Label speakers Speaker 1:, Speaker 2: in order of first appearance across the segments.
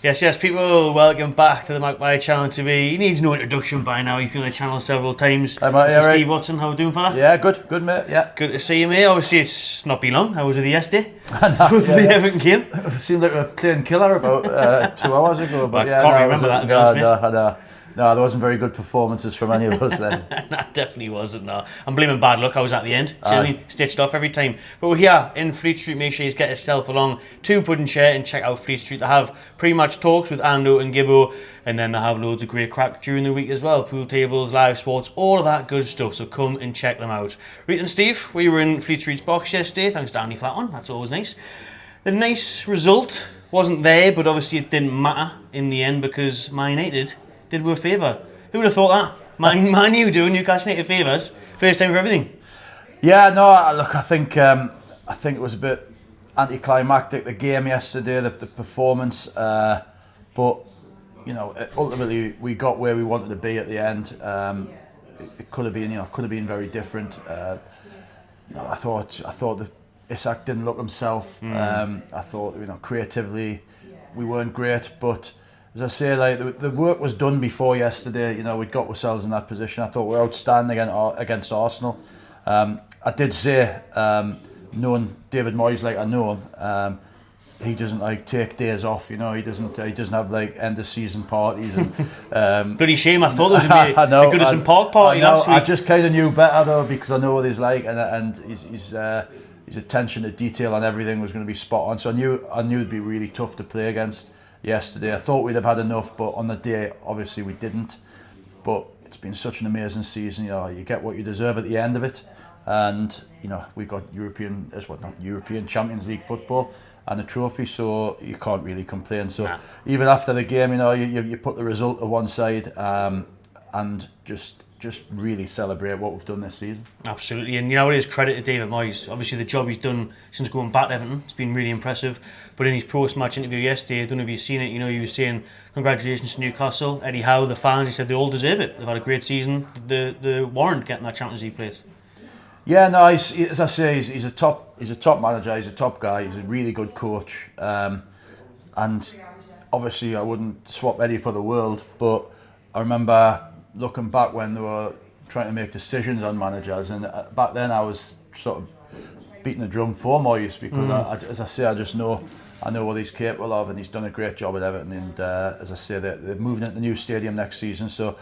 Speaker 1: Yes, people, welcome back to the Magpie Channel TV. He needs no introduction by now, you've been on the channel several times.
Speaker 2: Hi, mate,
Speaker 1: Mr.
Speaker 2: right?
Speaker 1: Steve Watson, how are you doing, fella?
Speaker 2: Yeah, good mate, yeah.
Speaker 1: Good to see you, mate. Obviously, it's not been long. I was with you yesterday.
Speaker 2: Yeah.
Speaker 1: Everything came.
Speaker 2: It seemed like we were playing killer about 2 hours ago, but
Speaker 1: I can't remember that, to be honest,
Speaker 2: No, there wasn't very good performances from any of us then.
Speaker 1: That definitely wasn't, no. I'm blaming bad luck. I was at the end. Certainly stitched off every time. But we're here in Fleet Street. Make sure you get yourself along to Pudding Share and check out Fleet Street. They have pre-match talks with Ando and Gibbo, and then they have loads of great crack during the week as well. Pool tables, live sports, all of that good stuff. So come and check them out. Right, and Steve, we were in Fleet Street's box yesterday. Thanks to Andy Flaton. That's always nice. The nice result wasn't there, but obviously it didn't matter in the end because Man United did us a favour. Who would have thought that? Man U doing Newcastle United favours. First time for everything.
Speaker 2: Yeah, no, look, I think it was a bit anticlimactic, the game yesterday, the performance, but you know, ultimately we got where we wanted to be at the end. It could have been very different. I thought that Isak didn't look himself. I thought, creatively we weren't great, but as I say, like the work was done before yesterday. You know, we'd got ourselves in that position. I thought we were outstanding against Arsenal. I did say, knowing David Moyes like I know him, he doesn't like take days off. You know, he doesn't have like end of season parties. And
Speaker 1: bloody shame. I thought there was going to be a Goodison Park party last week.
Speaker 2: I just kind of knew better though, because I know what he's like, and his attention to detail on everything was going to be spot on. So I knew it'd be really tough to play against yesterday. I thought we'd have had enough, but on the day, obviously we didn't. But it's been such an amazing season. You know, you get what you deserve at the end of it, and you know we got European Champions League football and a trophy, so you can't really complain. So even after the game, you know, you put the result to one side, and just really celebrate what we've done this season.
Speaker 1: Absolutely, and you know, it is credit to David Moyes. Obviously, the job he's done since going back to Everton has been really impressive. But in his post-match interview yesterday, I don't know if you've seen it, you know, he was saying congratulations to Newcastle, Eddie Howe, the fans. He said they all deserve it. They've had a great season. They warrant getting that Champions League place. Yeah,
Speaker 2: no, as I say, he's a top manager. He's a top guy. He's a really good coach, and obviously I wouldn't swap Eddie for the world. But I remember looking back when they were trying to make decisions on managers, and back then I was sort of beating the drum for Moyes because, as I say, I know what he's capable of, and he's done a great job at Everton. And as I say, they're moving into the new stadium next season, so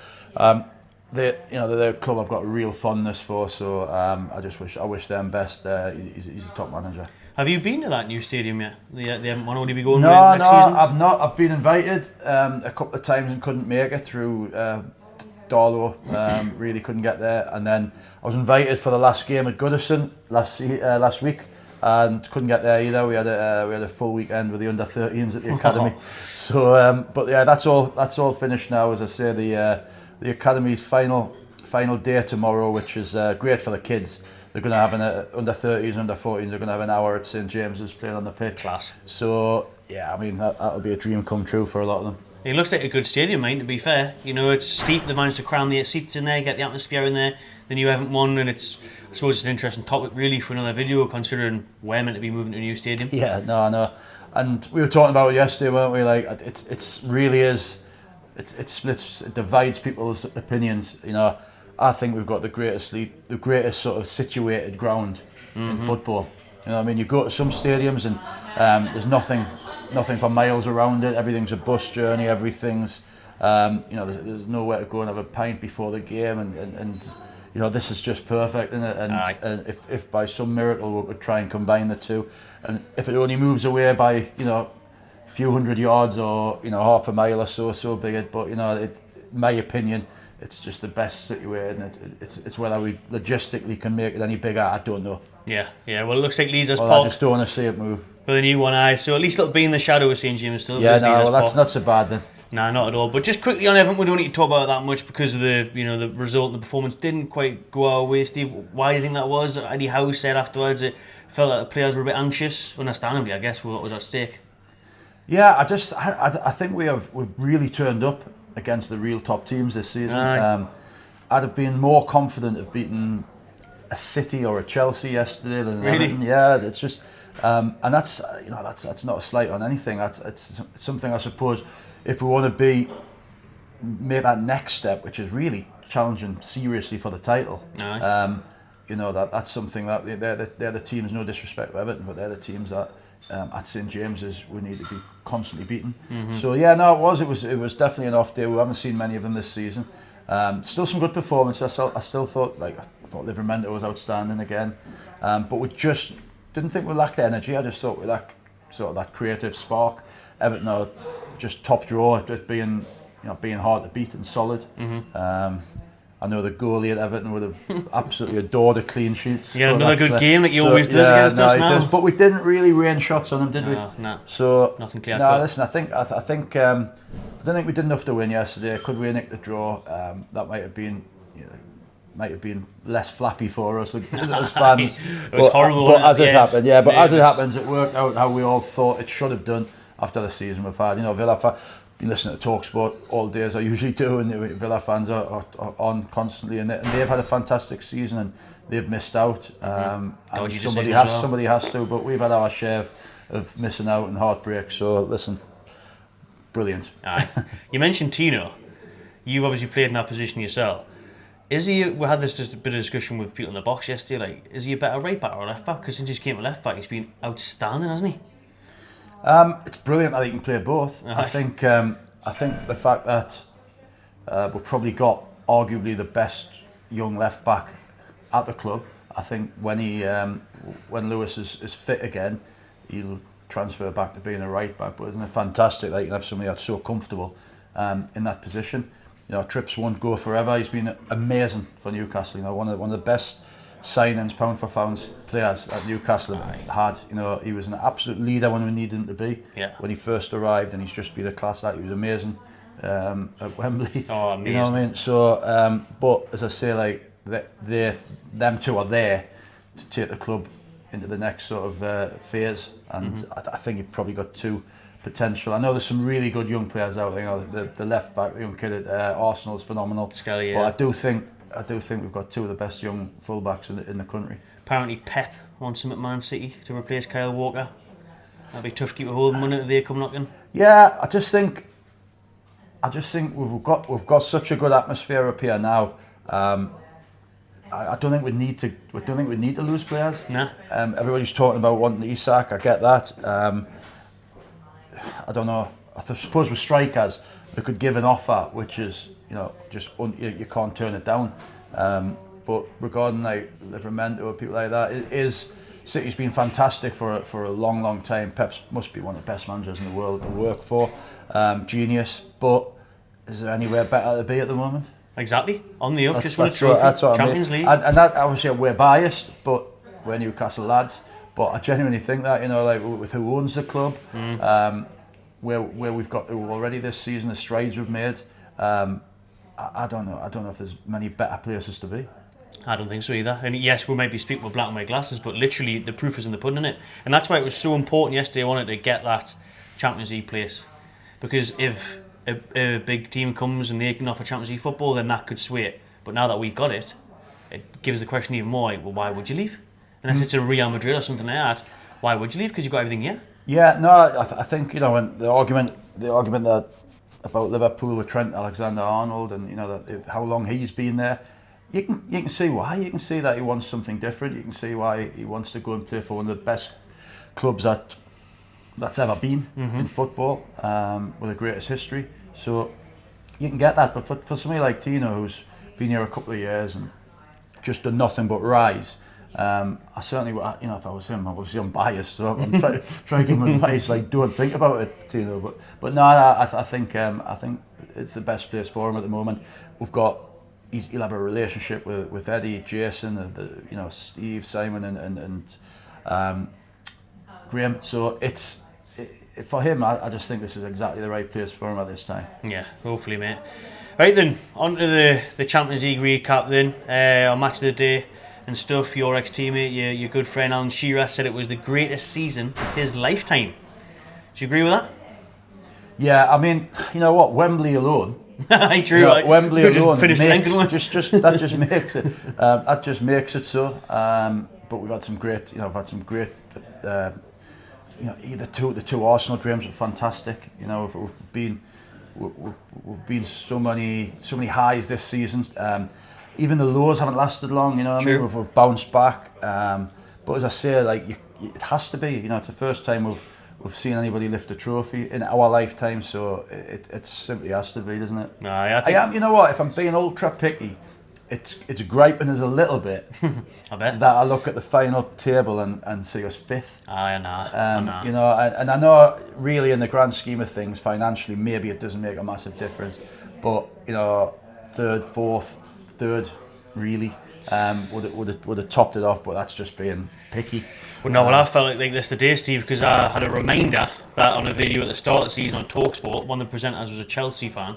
Speaker 2: the club I've got a real fondness for. So I wish them best. He's a top manager.
Speaker 1: Have you been to that new stadium yet? They haven't only be going
Speaker 2: next
Speaker 1: season?
Speaker 2: I've not. I've been invited a couple of times and couldn't make it through Darlow. Really couldn't get there, and then I was invited for the last game at Goodison last week, and couldn't get there either. We had a full weekend with the under-13s at the academy. So, but yeah, that's all finished now. As I say, the academy's final day tomorrow, which is great for the kids. They're going to have an under-30s, under-14s. They're going to have an hour at St James's playing on the pitch.
Speaker 1: Class.
Speaker 2: So yeah, I mean that'll be a dream come true for a lot of them.
Speaker 1: It looks like a good stadium, mate, to be fair. You know, it's steep. They managed to cram the seats in there, get the atmosphere in there. The new Everton one, and I suppose it's an interesting topic really for another video, considering we're meant to be moving to a new stadium.
Speaker 2: Yeah, no. And we were talking about it yesterday, weren't we? Like, it really is. It splits, it divides people's opinions. You know, I think we've got the greatest sort of situated ground in football. You know, I mean, you go to some stadiums and there's nothing for miles around it. Everything's a bus journey. Everything's there's nowhere to go and have a pint before the game, and you know, this is just perfect, isn't it? And if by some miracle we could try and combine the two, and if it only moves away by, you know, a few hundred yards or, you know, half a mile or so be it. But, you know, in my opinion, it's just the best situated, and it's whether we logistically can make it any bigger, I don't know.
Speaker 1: Yeah. Well, it looks like Leazer's
Speaker 2: I just don't want to see it move.
Speaker 1: For the new one, so at least it'll be in the shadow of St James still.
Speaker 2: Yeah, no, well, that's not so bad then.
Speaker 1: Nah, not at all. But just quickly on Everton, we don't need to talk about it that much because of the result and the performance didn't quite go our way. Steve, why do you think that was? Eddie Howe said afterwards it felt like the players were a bit anxious, understandably, I guess, with what was at stake.
Speaker 2: Yeah, I think we've really turned up against the real top teams this season. I'd have been more confident of beating a City or a Chelsea yesterday than
Speaker 1: really?
Speaker 2: Everton. Yeah, it's just, And that's that's not a slight on anything. It's something, I suppose, if we want to make that next step, which is really challenging seriously for the title. That's something that they're the teams. No disrespect to Everton, but they're the teams that at St James's we need to be constantly beaten. So it was definitely an off day. We haven't seen many of them this season. Still some good performances. I still thought Livermore was outstanding again, but we just didn't think we lacked energy. I just thought we lacked sort of that creative spark. Everton are just top drawer at being hard to beat and solid. I know the goalie at Everton would have absolutely adored a clean sheet.
Speaker 1: Yeah, another good game like he always does against us now.
Speaker 2: Does, but we didn't really rain shots on him, did we?
Speaker 1: No.
Speaker 2: So
Speaker 1: nothing clear.
Speaker 2: No, listen, I don't think we did enough to win yesterday. Could we have nicked the draw? That might have been less flappy for us as fans.
Speaker 1: It was horrible.
Speaker 2: But as it happened, as it happens, it worked out how we all thought it should have done after the season we've had. Villa been listening to TalkSport all day as I usually do, and Villa fans are on constantly, and they've had a fantastic season and they've missed out. And somebody has to, but we've had our share of missing out and heartbreak. So listen, brilliant.
Speaker 1: Aye. You mentioned Tino. You've obviously played in that position yourself. Is he? We had this just a bit of discussion with people in the box yesterday. Like, is he a better right back or left back? Because since he came to left back, he's been outstanding, hasn't he?
Speaker 2: It's brilliant that he can play both. I think the fact that we've probably got arguably the best young left back at the club. I think when Lewis is fit again, he'll transfer back to being a right back. But isn't it fantastic that you can have somebody that's so comfortable in that position? Trips won't go forever. He's been amazing for Newcastle. One of the best signings, pound for pound players at Newcastle had. He was an absolute leader when we needed him to be. When he first arrived, and he's just been a class act. He was amazing at Wembley.
Speaker 1: Oh, amazing.
Speaker 2: You know what I mean? So, but as I say, them two are there to take the club into the next sort of phase, and I think you've probably got two potential. I know there's some really good young players out there. The left back, the young kid at Arsenal is phenomenal.
Speaker 1: Skelly,
Speaker 2: but I do think we've got two of the best young fullbacks in the country.
Speaker 1: Apparently Pep wants him at Man City to replace Kyle Walker. That'd be tough to keep a hold of him until they come knocking. Yeah, I just think we've got such a good atmosphere up here now. I don't think we need to lose players. Nah.
Speaker 2: Everybody's talking about wanting Isak. I get that. I don't know. I suppose with strikers, they could give an offer which is you can't turn it down. But regarding like Livermore or people like that, City's been fantastic for a long time. Pep must be one of the best managers in the world to work for. Genius. But is there anywhere better to be at the moment?
Speaker 1: Exactly. On the up,
Speaker 2: that's what
Speaker 1: Champions League.
Speaker 2: And that obviously we're biased, but we're Newcastle lads. But I genuinely think that with who owns the club, where we've got already this season, the strides we've made. I don't know if there's many better places to be.
Speaker 1: I don't think so either. And yes, we might be speaking with black and white glasses, but literally the proof is in the pudding, isn't it? And that's why it was so important yesterday. I wanted to get that Champions League place, because if a big team comes and they can offer Champions League football, then that could sway it. But now that we've got it, it gives the question even more. Well, why would you leave? Unless it's a Real Madrid or something like that, why would you leave? Because you've got everything here. Yeah,
Speaker 2: no, I think when the argument that about Liverpool with Trent Alexander-Arnold and how long he's been there, you can see why. You can see that he wants something different. You can see why he wants to go and play for one of the best clubs that's ever been in football, with the greatest history. So you can get that. But for somebody like Tino, who's been here a couple of years and just done nothing but rise, I certainly, if I was him, obviously I'm biased, so I'm trying to give him advice, like, don't think about it, Tino. But no, I think it's the best place for him at the moment. We've got, he'll have a relationship with Eddie, Jason, Steve, Simon, and Graham. So for him, I just think this is exactly the right place for him at this time.
Speaker 1: Yeah, hopefully, mate. Right then, on to the Champions League recap then, our match of the day and stuff. Your ex-teammate, your good friend Alan Shearer, said it was the greatest season of his lifetime. Do you agree with that?
Speaker 2: Yeah, I mean, you know what, Wembley alone.
Speaker 1: Wembley
Speaker 2: alone
Speaker 1: that
Speaker 2: just makes it so. But we've had some great, you know, the two Arsenal games were fantastic. You know, we've been so many highs this season. Even the lows haven't lasted long. You know what I mean? We've bounced back. But as I say, like it has to be. You know, it's the first time we've seen anybody lift a trophy in our lifetime. So it simply has to be, doesn't it?
Speaker 1: No,
Speaker 2: I am. You know what? If I'm being ultra picky, it's griping us a little bit.
Speaker 1: I bet
Speaker 2: that I look at the final table and see us fifth.
Speaker 1: I know.
Speaker 2: You know, and I know really in the grand scheme of things, financially, maybe it doesn't make a massive difference. But you know, third, really would have topped it off. But that's just being picky.
Speaker 1: Well, no, I felt like this today, Steve, because I had a reminder that on a video at the start of the season on TalkSport, one of the presenters was a Chelsea fan,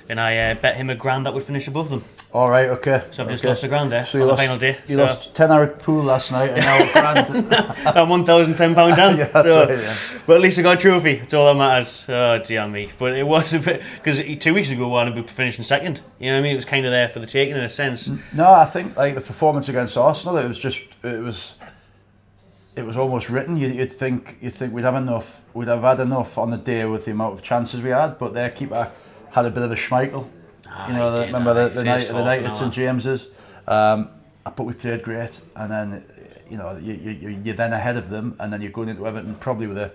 Speaker 1: and I bet him £1,000 that would finish above them.
Speaker 2: All right, okay.
Speaker 1: So I've just lost £1,000 there
Speaker 2: so
Speaker 1: on the final day.
Speaker 2: You lost 10 hour pool last night and now £1,000.
Speaker 1: I'm £1,010 down.
Speaker 2: Yeah, that's right, yeah.
Speaker 1: But at least I got a trophy. That's all that matters. Oh dear me. But it was a bit, because 2 weeks ago I wanted to finish in second. You know what I mean? It was kind of there for the taking in a sense.
Speaker 2: No, I think like the performance against Arsenal, it was almost written. You'd think we'd have had enough on the day with the amount of chances we had, but their keeper had a bit of a schmeichel. You know, remember the night at St James's. But we played great, and then you know you're then ahead of them, and then you're going into Everton probably with a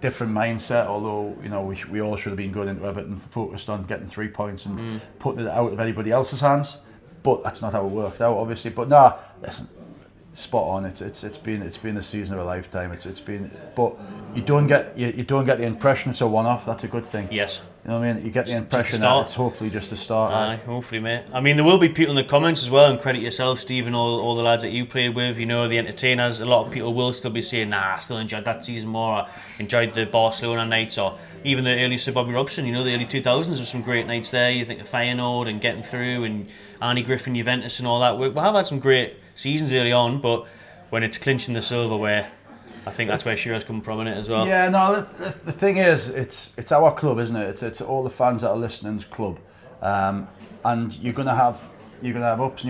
Speaker 2: different mindset. Although you know we all should have been going into Everton focused on getting 3 points and putting it out of anybody else's hands. But that's not how it worked out, obviously. But no, listen, spot on. It's been a season of a lifetime. It's been, but you don't get the impression it's a one-off. That's a good thing.
Speaker 1: Yes.
Speaker 2: You know what I mean? You get the impression that it's hopefully just a start.
Speaker 1: Aye, hopefully, mate. I mean, there will be people in the comments as well, and credit yourself, Steve, and all the lads that you played with. You know, the entertainers. A lot of people will still be saying, "Nah, I still enjoyed that season more. I enjoyed the Barcelona nights, or even the early Sir Bobby Robson. You know, the early 2000s with some great nights there. You think of Feyenoord and getting through, and Arnie Griffin, Juventus, and all that. We have had some great seasons early on, but when it's clinching the silverware, I think that's where Shearer's come from in it as well.
Speaker 2: Yeah, no, the thing is, it's our club, isn't it? It's all the fans that are listening's club, and you're gonna have ups and you're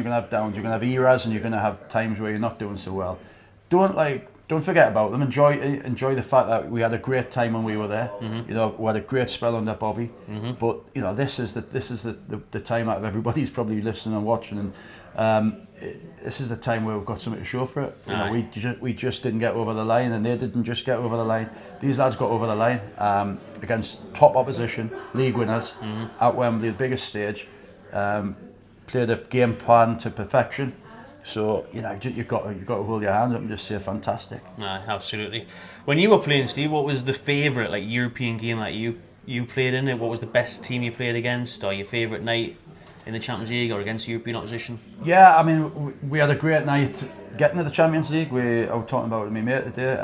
Speaker 2: gonna have downs. You're gonna have eras and you're gonna have times where you're not doing so well. Don't forget about them. Enjoy the fact that we had a great time when we were there. You know, we had a great spell under Bobby. But you know, this is the time out of everybody's probably listening and watching, and this is the time where we've got something to show for it. You know, we just didn't get over the line, and they didn't just get over the line. These lads got over the line against top opposition, league winners at Wembley, the biggest stage. Played a game plan to perfection. So you know you've got to hold your hands up and just say fantastic.
Speaker 1: Absolutely. When you were playing, Steve, what was the favourite like European game that you played in? What was the best team you played against, or your favourite night in the Champions League or against European opposition?
Speaker 2: Yeah, I mean we had a great night getting to the Champions League. I was talking about it with my mate today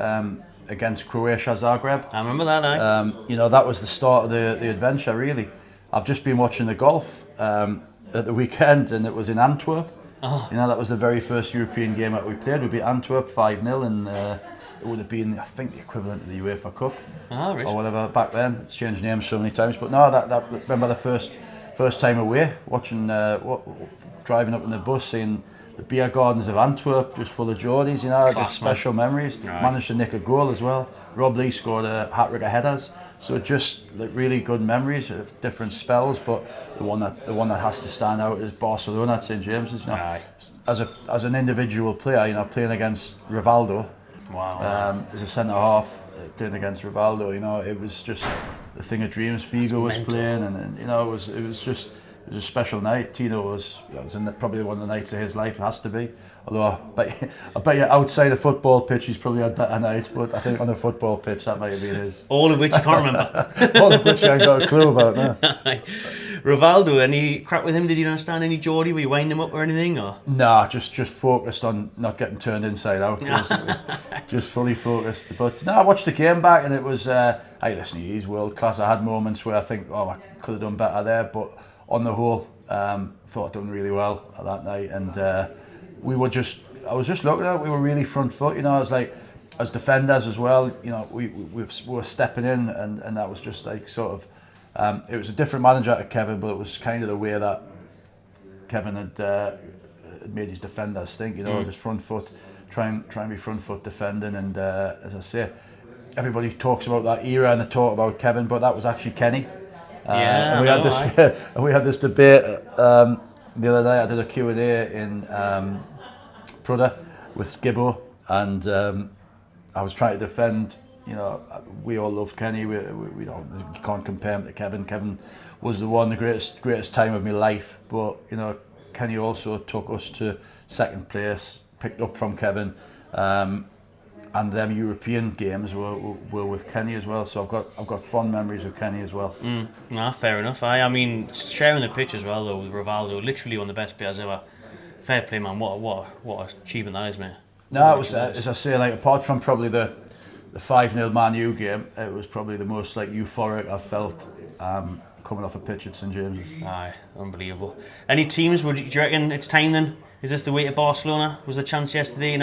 Speaker 2: against Croatia Zagreb.
Speaker 1: I remember that night.
Speaker 2: You know, that was the start of the adventure really. I've just been watching the golf at the weekend, and it was in Antwerp.
Speaker 1: Oh.
Speaker 2: You know, that was the very first European game that we played. We beat Antwerp 5-0, and it would have been, I think, the equivalent of the UEFA Cup or whatever back then. It's changed names so many times, but no, that remember the first time away, watching driving up in the bus, seeing the beer gardens of Antwerp just full of Geordies. You know, just special memories. Right. Managed to nick a goal as well. Rob Lee scored a hat-trick of headers. So just like really good memories of different spells, but the one that has to stand out is Barcelona at St James's. You know, as an individual player, you know, playing against Rivaldo, as a centre half, playing against Rivaldo, you know, it was just the thing of dreams. Figo was playing, and you know, it was a special night. Tino was, probably one of the nights of his life. It has to be. Although I bet you outside the football pitch he's probably had better nights, but I think on the football pitch that might have been his.
Speaker 1: All of which you can't remember.
Speaker 2: All of which I ain't got a clue about now.
Speaker 1: Rivaldo, any crap with him? Did you understand any Geordie? Were you winding him up or anything? Or?
Speaker 2: Nah, just focused on not getting turned inside out, basically. Just fully focused. But no, I watched the game back and it was, hey listen, he's world class. I had moments where I think, I could have done better there, but on the whole, thought I'd done really well that night, and I was just looking at it, we were really front foot, you know. I was like, as defenders as well, you know, we were stepping in, and that was just like sort of, it was a different manager to Kevin, but it was kind of the way that Kevin had made his defenders think, you know, just front foot, try and be front foot defending, and as I say, everybody talks about that era and they talk about Kevin, but that was actually Kenny.
Speaker 1: Yeah,
Speaker 2: and we had this and we had this debate the other day. I did a Q&A in Prudhoe with Gibbo, and I was trying to defend. You know, we all loved Kenny. We don't, you can't compare him to Kevin. Kevin was the greatest time of my life. But you know, Kenny also took us to second place, picked up from Kevin, and them European games were with Kenny as well. So I've got fond memories of Kenny as well.
Speaker 1: Nah, fair enough. I mean, sharing the pitch as well though with Rivaldo, literally one of the best players ever. Fair play, man. What an achievement that is, mate.
Speaker 2: No, it was as I say, like apart from probably the 5-0 Man U game, it was probably the most like euphoric I've felt coming off a pitch at St James's.
Speaker 1: Aye, unbelievable. Any teams? Do you reckon it's time then? Is this the way to Barcelona? Was the chance yesterday?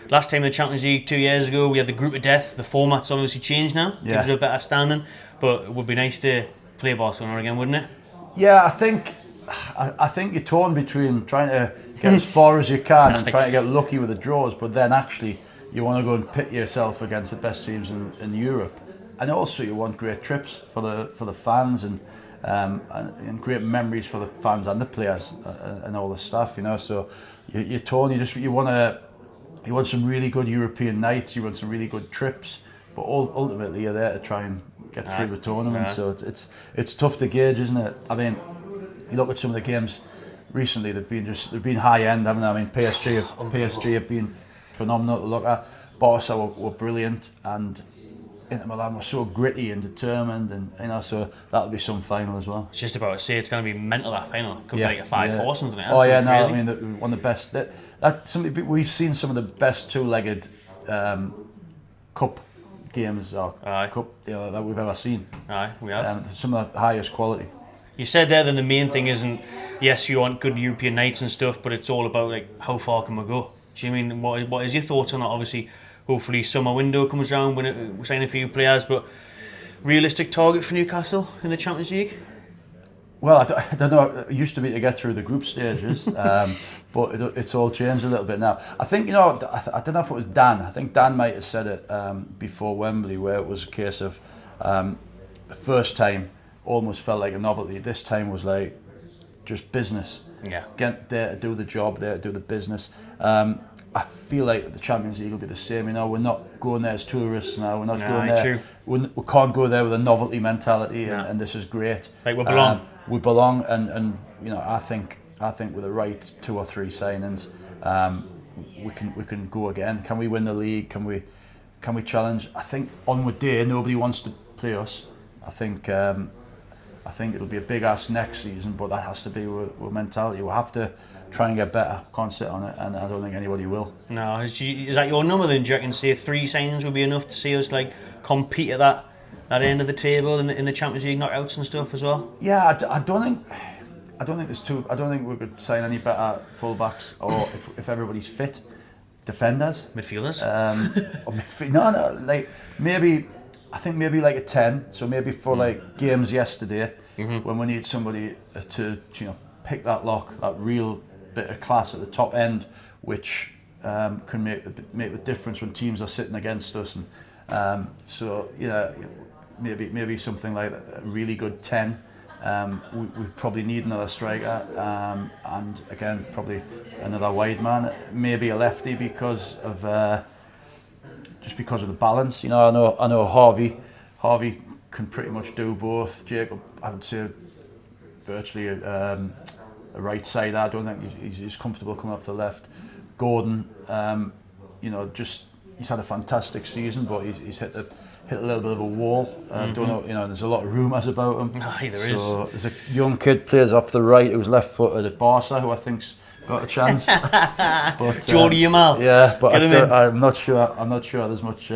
Speaker 1: Last time in the Champions League 2 years ago, we had the group of death. The format's obviously changed now.
Speaker 2: Yeah.
Speaker 1: Gives it a better standing. But it would be nice to play Barcelona again, wouldn't it?
Speaker 2: Yeah, I think you're torn between trying to get as far as you can and trying to get lucky with the draws, but then actually you want to go and pit yourself against the best teams in Europe, and also you want great trips for the fans and great memories for the fans and the players and all the staff. You know, so you're torn. You want some really good European nights. You want some really good trips, but ultimately you're there to try and get through the tournament.
Speaker 1: Right.
Speaker 2: So it's tough to gauge, isn't it? I mean, you look at some of the games recently. They've been high end, haven't they? I mean, PSG have been phenomenal to look at. Barca were brilliant, and Inter Milan were so gritty and determined, and you know, so that'll be some final as well.
Speaker 1: It's just about to say it's going to be mental, that final. Could be like a 5-4 or something.
Speaker 2: Oh yeah, no,
Speaker 1: crazy.
Speaker 2: I mean one of the best. That's something we've seen some of the best two-legged cup games or cup that we've ever seen.
Speaker 1: Aye, we have.
Speaker 2: Some of the highest quality.
Speaker 1: You said there that the main thing isn't, yes, you want good European nights and stuff, but it's all about like how far can we go? Do you mean what is your thoughts on that? Obviously, hopefully summer window comes around when we sign a few players, but realistic target for Newcastle in the Champions League?
Speaker 2: Well, I don't know. It used to be to get through the group stages, but it's all changed a little bit now. I think, you know, I don't know if it was Dan. I think Dan might have said it before Wembley, where it was a case of the first time almost felt like a novelty. This time was like just business.
Speaker 1: Yeah.
Speaker 2: Get there to do the job, there to do the business. I feel like the Champions League will be the same. You know, we're not going there as tourists now. We're not going there. We can't go there with a novelty mentality, and this is great.
Speaker 1: Like we belong.
Speaker 2: We belong, and you know, I think with the right 2 or 3 signings, we can go again. Can we win the league? Can we challenge? I think onward day, nobody wants to play us. I think it'll be a big ask next season, but that has to be with mentality. We'll have to try and get better. Can't sit on it, and I don't think anybody will. No,
Speaker 1: is that your number then? Do you reckon, say 3 signings would be enough to see us like compete at that end of the table in the Champions League knockouts and stuff as well?
Speaker 2: Yeah, I don't think there's two. I don't think we could sign any better fullbacks, or if everybody's fit, defenders,
Speaker 1: midfielders.
Speaker 2: No, like maybe. I think maybe like a 10. So maybe for like games yesterday, when we need somebody to pick that lock, that real bit of class at the top end, which can make the difference when teams are sitting against us. And so maybe something like a really good 10. We probably need another striker, and again probably another wide man, maybe a lefty because of the balance. You know, I know Harvey can pretty much do both. Jacob, I would say, virtually a right side. I don't think he's comfortable coming off the left. Gordon, he's had a fantastic season, but he's hit a little bit of a wall. Don't know, there's a lot of rumours about him. There's a young kid plays off the right who's left-footed at Barca, who I think's got a chance. But
Speaker 1: Jordi Yamal.
Speaker 2: Yeah, but I'm not sure there's much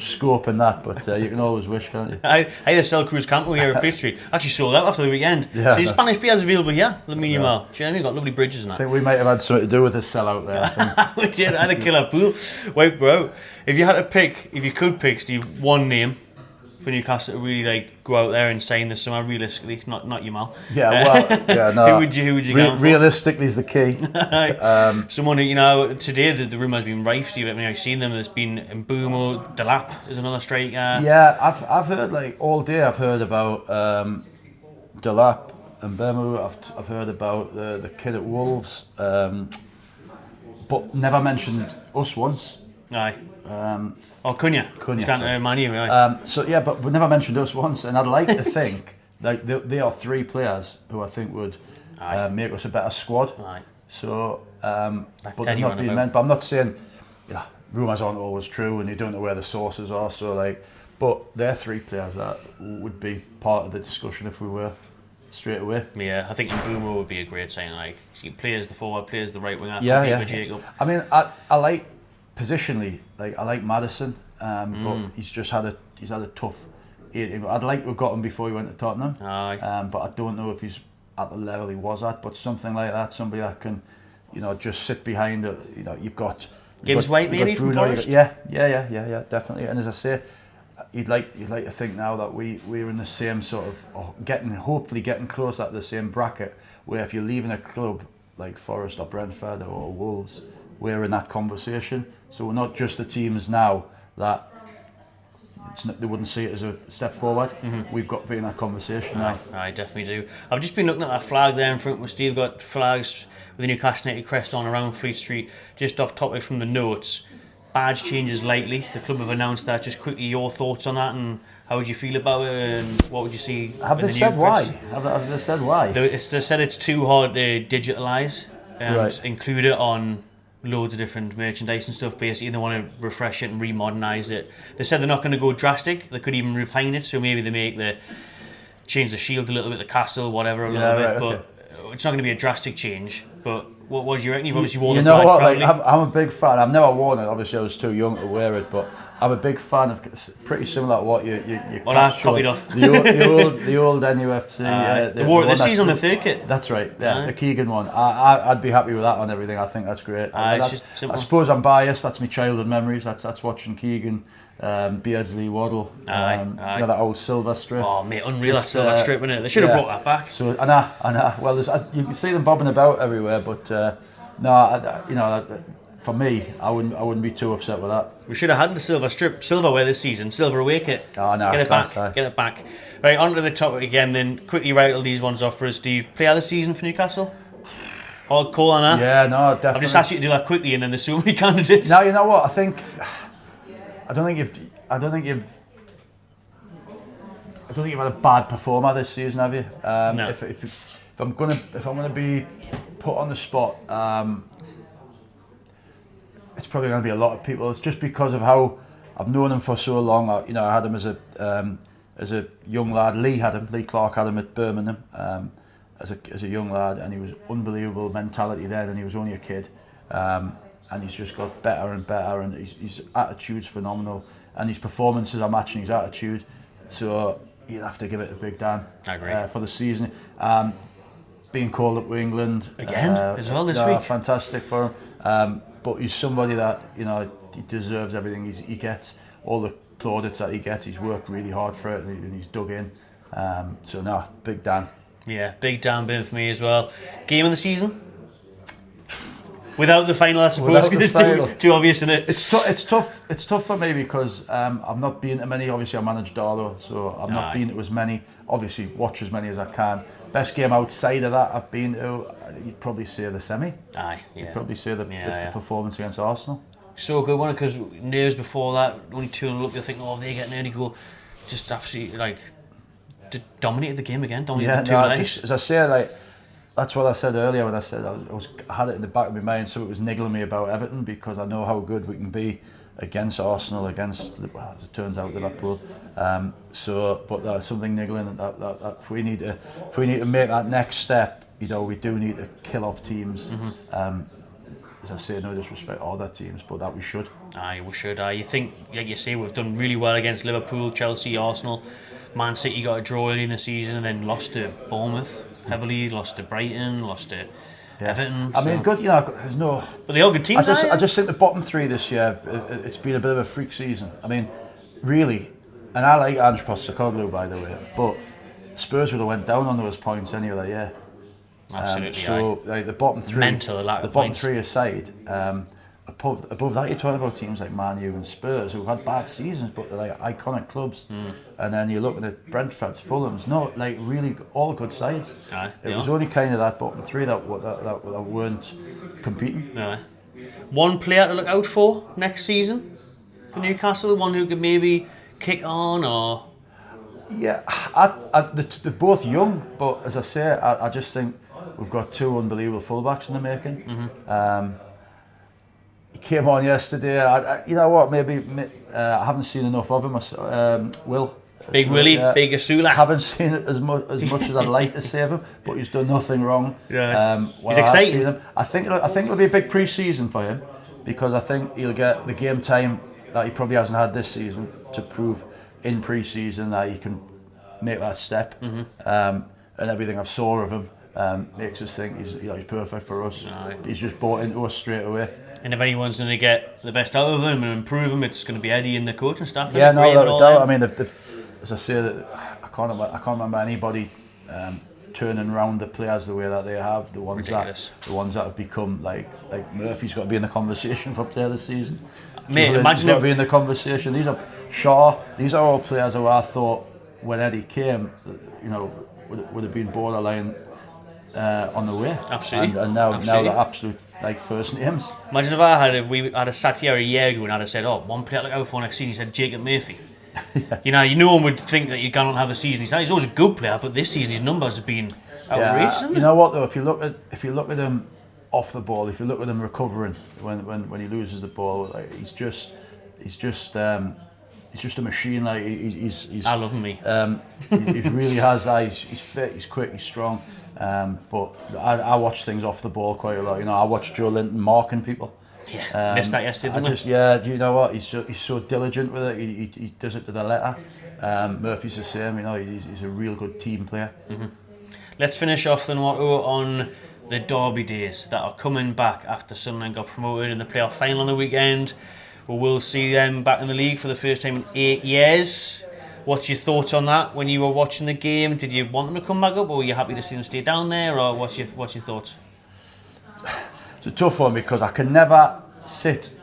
Speaker 2: scope in that, but you can always wish, can't you?
Speaker 1: Either sell Cruz Campo here at Fleet Street. Actually sold out after the weekend. Yeah, so the Spanish players available here. Lamine Yamal. Do you know, we've got lovely bridges and that.
Speaker 2: I think we might have had something to do with the sellout there.
Speaker 1: We did. I had a killer pool. Wait, bro. If you could pick, Steve, one name for Newcastle to really like go out there and sign this summer? Realistically, not your mal.
Speaker 2: Yeah, well, yeah, no.
Speaker 1: who would you go for?
Speaker 2: Realistically is the key.
Speaker 1: Someone who, today the rumour has been rife. So I've seen them. There's been Mbumo, Delap is another striker.
Speaker 2: Yeah, I've heard like all day. I've heard about Delap and Mbumo. I've heard about the kid at Wolves, but never mentioned us once.
Speaker 1: Aye. Cunha.
Speaker 2: Cunha.
Speaker 1: Can't Man U, right?
Speaker 2: So yeah, but we never mentioned us once, and I'd like to think like they are three players who I think would make us a better squad.
Speaker 1: Aye.
Speaker 2: So, but they're
Speaker 1: Teddy
Speaker 2: not being meant. But I'm not saying rumours aren't always true, and you don't know where the sources are. So like, but they're three players that would be part of the discussion if we were straight away.
Speaker 1: Yeah, I think Mbumo would be a great sign. Like, he plays the forward, plays the right winger.
Speaker 2: Yeah.
Speaker 1: Jacob.
Speaker 2: I mean, I like positionally, like I like Maddison, but he's had a tough 18. I'd like to have got him before he went to Tottenham.
Speaker 1: Aye.
Speaker 2: But I don't know if he's at the level he was at. But something like that, somebody that can, just sit behind it. You've got
Speaker 1: Gibbs White maybe from
Speaker 2: Bruno,
Speaker 1: Forest.
Speaker 2: Yeah, definitely. And as I say, you'd like to think now that we're in the same sort of hopefully getting closer to the same bracket where if you're leaving a club like Forest or Brentford or Wolves, we're in that conversation. So we're not just the teams now that they wouldn't see it as a step forward. We've got to be in that conversation now.
Speaker 1: I definitely do. I've just been looking at that flag there in front. We've still got flags with the Newcastle United crest on around Fleet Street. Just off topic from the notes, badge changes likely. The club have announced that. Just quickly, your thoughts on that, and how would you feel about it, and what would you see?
Speaker 2: Have they said why? Have they said why?
Speaker 1: They said it's too hard to digitalise and
Speaker 2: Right.
Speaker 1: include it on loads of different merchandise and stuff. Basically, they want to refresh it and remodernise it. They said they're not going to go drastic. They could even refine it. So maybe they change the shield a little bit, the castle, whatever, a little bit.
Speaker 2: Right,
Speaker 1: but
Speaker 2: okay.
Speaker 1: it's not going to be a drastic change. But what do you reckon? You've obviously worn
Speaker 2: You
Speaker 1: the
Speaker 2: know
Speaker 1: badge
Speaker 2: what?
Speaker 1: proudly.
Speaker 2: Like, I'm a big fan. I've never worn it. Obviously, I was too young to wear it, but I'm a big fan of pretty similar to what you
Speaker 1: Well, I copied off.
Speaker 2: the old NUFC.
Speaker 1: They wore it this season on the third kit.
Speaker 2: That's right. Yeah, the Keegan one. I'd be happy with that on everything. I think that's great.
Speaker 1: It's just simple.
Speaker 2: I suppose I'm biased. That's my childhood memories. That's watching Keegan, Beardsley, Waddle. That old silver strip.
Speaker 1: Oh mate, unreal that silver strip, isn't it? They should have brought that back.
Speaker 2: So I know. Well, you can see them bobbing about everywhere, but for me, I wouldn't be too upset with that.
Speaker 1: We should have had the silverware this season, silver away kit.
Speaker 2: Oh no,
Speaker 1: get it back. Right, on to the topic again then. Quickly rattle these ones off for us, Steve. Player of the season for Newcastle? All cool on that?
Speaker 2: Yeah, no, definitely.
Speaker 1: I've just asked you to do that quickly, and then there's so many candidates.
Speaker 2: Now you know what I don't think you've had a bad performer this season, have you?
Speaker 1: No.
Speaker 2: If I'm gonna be put on the spot, it's probably going to be a lot of people. It's just because of how I've known him for so long. I had him as a young lad. Lee Clark had him at Birmingham as a young lad, and he was unbelievable mentality then, and he was only a kid. And he's just got better and better, and his attitude's phenomenal, and his performances are matching his attitude. So you'll have to give it a big Dan for the season. Being called up with England
Speaker 1: again as well this week.
Speaker 2: Fantastic for him. But he's somebody that he deserves everything he gets, all the plaudits that he gets. He's worked really hard for it, and he's dug in. So no, big Dan.
Speaker 1: Yeah, big Dan bin for me as well. Game of the season? Without the final, I suppose. It's too obvious, isn't it?
Speaker 2: It's tough for me because I've not been to many. Obviously, I manage Darlow, so I've not been to as many. Obviously, watch as many as I can. Best game outside of that I've been to, you'd probably say the semi. You'd probably say the performance against Arsenal.
Speaker 1: So good one, because years before that, only 2-0 up, you're thinking, they're getting early goal. Just absolutely dominated the game again.
Speaker 2: As I say, that's what I said earlier when I said I had it in the back of my mind, so it was niggling me about Everton because I know how good we can be against Arsenal, as it turns out, Liverpool. But there's something niggling that if we need to make that next step, we do need to kill off teams. As I say, no disrespect to other teams, but that we should.
Speaker 1: We should. You think, like you say, we've done really well against Liverpool, Chelsea, Arsenal. Man City got a draw early in the season and then lost to Bournemouth heavily, lost to Brighton, lost to Everton.
Speaker 2: I mean, good. There's no.
Speaker 1: But they're all good teams.
Speaker 2: I just think the bottom three this year, it's been a bit of a freak season. I mean, really, and I like Ange Postecoglou, by the way, but Spurs would have went down on those points any other year.
Speaker 1: Absolutely.
Speaker 2: So like the bottom three,
Speaker 1: Mental, the lack of
Speaker 2: bottom
Speaker 1: points.
Speaker 2: three aside, above that you're talking about teams like Man U and Spurs who've had bad seasons, but they're like iconic clubs. And then you're looking at Brentford's, Fulham's, no, like really all good sides. It was only kind of that bottom three that weren't competing.
Speaker 1: One player to look out for next season for Newcastle, one who could maybe kick on, or
Speaker 2: yeah, they're both young, but as I say, I just think we've got two unbelievable fullbacks in the making. He came on yesterday. You know what? Maybe I haven't seen enough of him. Will.
Speaker 1: Big Willie, Big Asula.
Speaker 2: I haven't seen it as much as I'd like to save him, but he's done nothing wrong.
Speaker 1: He's exciting.
Speaker 2: I think it'll be a big pre-season for him, because I think he'll get the game time that he probably hasn't had this season to prove in pre-season that he can make that step. And everything I've saw of him makes us think he's perfect for us. He's just bought into us straight away.
Speaker 1: And if anyone's going to get the best out of him and improve him, it's going to be Eddie and the coaching staff.
Speaker 2: Yeah, no doubt. I mean, as I say, I can't remember anybody turning around the players the way that they have. The ones that have become like Murphy's got to be in the conversation for player of the season.
Speaker 1: Mate, imagine
Speaker 2: got to be in the conversation. These are Shaw. These are all players who I thought when Eddie came, would have been borderline on the way.
Speaker 1: Absolutely.
Speaker 2: And now they're absolute first names.
Speaker 1: Imagine if we had a sat here a year ago and I'd have said, one player to look out for next season, he said Jacob Murphy. No one would think that you can't have the season he's always a good player, but this season his numbers have been outrageous.
Speaker 2: You know what though? If you look at him off the ball, if you look at him recovering when he loses the ball, he's just a machine. He's
Speaker 1: I love him, me.
Speaker 2: He really has. He's fit. He's quick. He's strong. But I watch things off the ball quite a lot. I watch Joe Linton marking people.
Speaker 1: Yeah, missed that yesterday.
Speaker 2: Do you know what? He's so diligent with it. He does it to the letter. Murphy's the same. He's a real good team player.
Speaker 1: Let's finish off then on the derby days that are coming back after Sunderland got promoted in the playoff final on the weekend. We'll see them back in the league for the first time in 8 years. What's your thoughts on that when you were watching the game? Did you want them to come back up, or were you happy to see them stay down there, or what's your thoughts?
Speaker 2: It's a tough one because I can never sit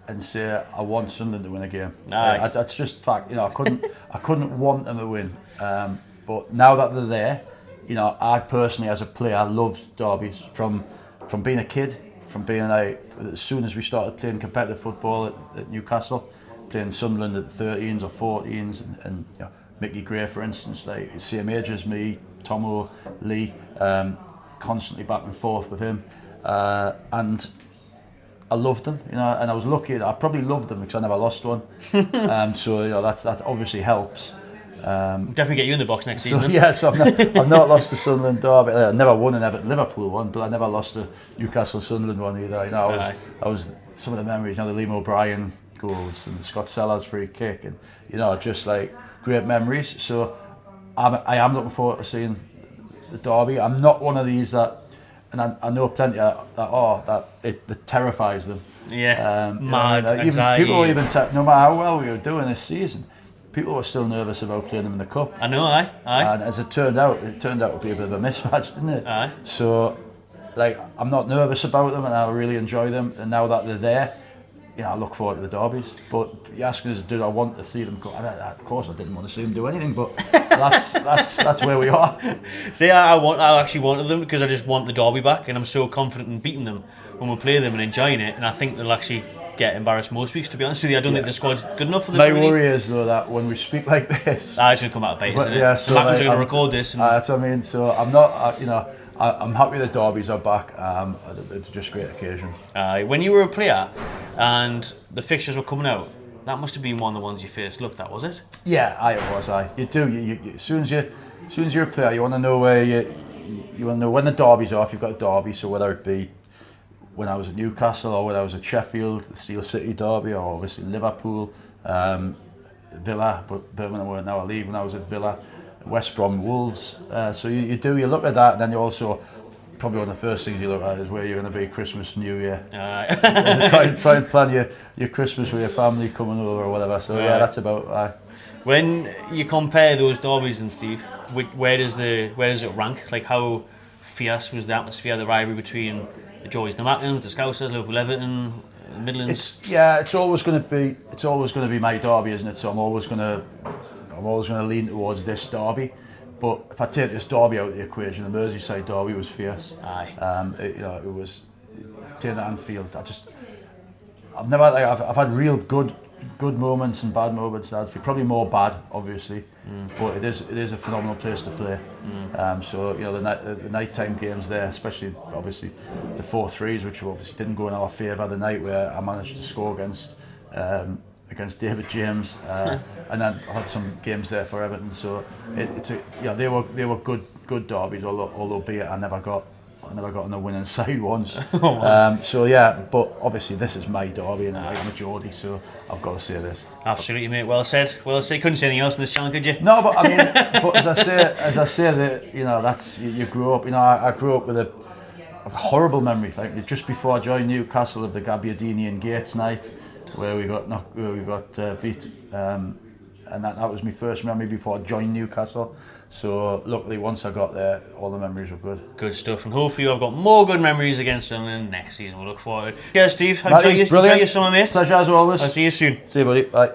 Speaker 2: and say I want Sunderland to win a game. That's just fact. I couldn't want them to win. But now that they're there, I personally, as a player, loved derbies from being a kid, from being as soon as we started playing competitive football at Newcastle, playing Sunderland at 13s or 14s, and Mickey Gray, for instance, same age as me, Tomo, Lee, constantly back and forth with him. And I loved them, and I was lucky that I probably loved them because I never lost one. So that obviously helps.
Speaker 1: Definitely get you in the box next season.
Speaker 2: So I've not lost the Sunderland derby. I never won an Liverpool one, but I never lost a Newcastle Sunderland one either. I was some of the memories, the Liam O'Brien goals and the Scott Sellers free kick, and just great memories. So I am looking forward to seeing the derby. I'm not one of these that. And I know plenty that terrifies them.
Speaker 1: Mad
Speaker 2: anxiety. People were no matter how well we were doing this season, people were still nervous about playing them in the cup.
Speaker 1: I know, aye.
Speaker 2: And as it turned out to be a bit of a mismatch, didn't it?
Speaker 1: Aye.
Speaker 2: So, I'm not nervous about them, and I really enjoy them. And now that they're there, I look forward to the derbies. But you're asking us, did I want to see them go? Of course, I didn't want to see them do anything, but that's where we are.
Speaker 1: See, I actually wanted them because I just want the derby back, and I'm so confident in beating them when we play them and enjoying it. And I think they'll actually get embarrassed most weeks. To be honest with you, I don't think the squad's good enough for them.
Speaker 2: My worry is though that when we speak like this,
Speaker 1: it's going to come out of bait, isn't it?
Speaker 2: Yeah, so
Speaker 1: Matters are going to record this.
Speaker 2: That's what I mean. So I'm not, I'm happy the derbies are back. It's just a great occasion.
Speaker 1: When you were a player and the fixtures were coming out, that must have been one of the ones you first looked at, was it?
Speaker 2: Yeah, it was. You do. You as soon as you're a player, you want to know where you want to know when the derbies are. If you've got a derby, so whether it be when I was at Newcastle or when I was at Sheffield, the Steel City derby, or obviously Liverpool, Villa, but Birmingham were now a league when I was at Villa, West Brom, Wolves. So you look at that, and then you also probably one of the first things you look at is where you're going to be Christmas, New Year. Try and plan your Christmas with your family coming over or whatever. So that's about.
Speaker 1: When you compare those derbies, and Steve, where does it rank? Like, how fierce was the atmosphere, the rivalry between the Joys, the Macklins, the Scousers, Liverpool, Everton, Midlands?
Speaker 2: It's always going to be my derby, isn't it? So I'm always going to lean towards this derby. But if I take this derby out of the equation, the Merseyside derby was fierce.
Speaker 1: Aye.
Speaker 2: It was doing at Anfield. I've had real good moments and bad moments at Anfield. Probably more bad, obviously, but it is a phenomenal place to play. So the nighttime games there, especially obviously the 4-3s, which obviously didn't go in our favour the night where I managed to score against David James, and then I had some games there for Everton. So they were good derbies, although be it I never got on the winning side once. But obviously this is my derby and I'm a Geordie, so I've got to say this.
Speaker 1: Absolutely, mate. Well said. Well said. Couldn't say anything else in this channel, could you?
Speaker 2: No, but I mean, as I say that that's you grew up. I grew up with a horrible memory. Like just before I joined Newcastle, of the Gabbiadini Gates night, where we got beat, and that was my first memory before I joined Newcastle. So luckily, once I got there, all the memories were good.
Speaker 1: Good stuff, and hopefully I've got more good memories against Sunderland next season. We'll look forward. Yeah, Steve, enjoy your summer, mate.
Speaker 2: Pleasure as always.
Speaker 1: I'll see you soon.
Speaker 2: See you, buddy. Bye.